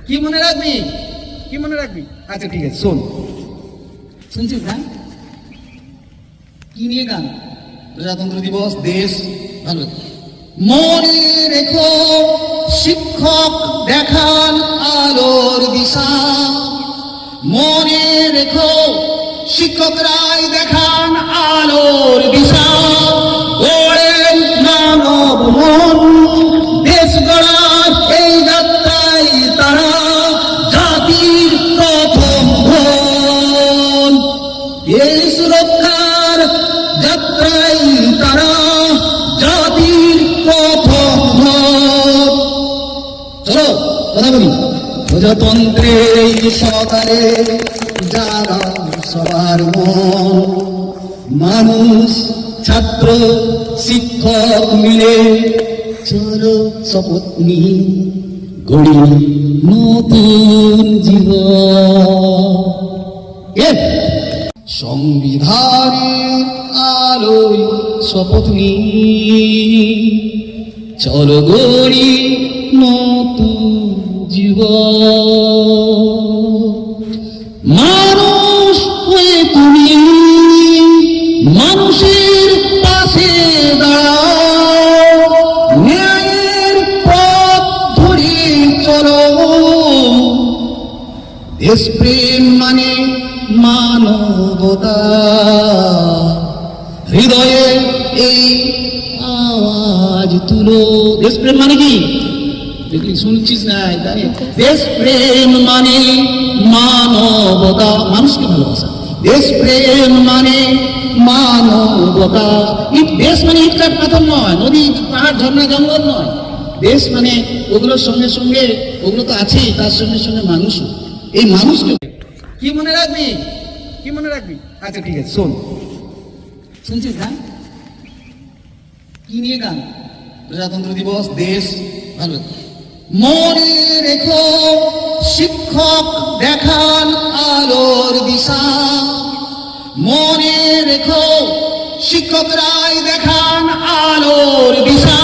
কি মনে রাখবি? কি মনে রাখবি? আচ্ছা ঠিক আছে, শোন। শুনছিস গান? কি নিয়ে গান? প্রজাতন্ত্র দিবস, দেশ, ভালো। মনে রেখো শিক্ষক দেখান আলোর দিশা, মনে রেখো শিক্ষকরাই দেখান আলোর দিশা, গড়েন মানব মন দেশ গড়ার এই যাত্রায় তারা জাতির প্রথম ধন, এই সুরক্ষার যাত্রায় তারা জাতির প্রথম ধন। চলো কথা বলি। প্রজাতন্ত্রের এই সকালে যারা সবার মন, মানুষ ছাত্র শিক্ষক মিলে চলো শপথ নিয়ে গড়ি নতুন জীবন। সংবিধানের আলোয় শপথ নিয়ে চলো গড়ি নতুন জীবন। মানুষ হয়ে তুমি মানুষের পাশে দাঁড়াও, ন্যায়ের পথ ধরে চলো। দেশপ্রেম মানে মানবতা, হৃদয়ে এই আওয়াজ তুলো। দেশপ্রেম মানে কি? দেখলি শুনছিস না? দেশপ্রেম মানে মানবতা, মানুষকে ভালোবাসা। দেশপ্রেম মানে মানবতা। দেশ মানে ইটকাট পাথর নয়, নদী পাহাড় ঝর্ণা জঙ্গল নয়। দেশ মানে ওগুলোর সঙ্গে সঙ্গে, ওগুলো তো আছেই, তার সঙ্গে সঙ্গে মানুষও। এই মানুষকে কি মনে রাখবি? কি মনে রাখবি? আচ্ছা ঠিক আছে, শোন। শুনছিস গান? কি নিয়ে গান? প্রজাতন্ত্র দিবস, দেশ, ভালো। মনে রেখো শিক্ষক দেখান আলোর দিশা, মনে রেখো শিক্ষকরাই দেখান আলোর দিশা,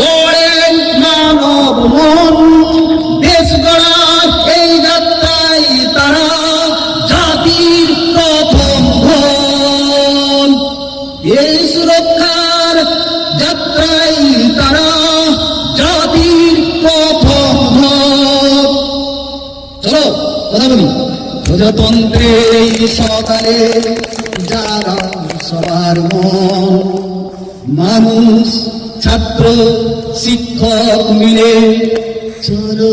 গড়েন মানব মন দেশ গড়ার এই যাত্রায় তারা জাতির প্রথম ধন, এই সুরক্ষার যাত্রায় তারা জাতির প্রথম ধন। চলো কথা বলি। প্রজাতন্ত্রের এই সকালে যারা সবার মন, মানুষ ছাত্র শিক্ষক মিলে চলো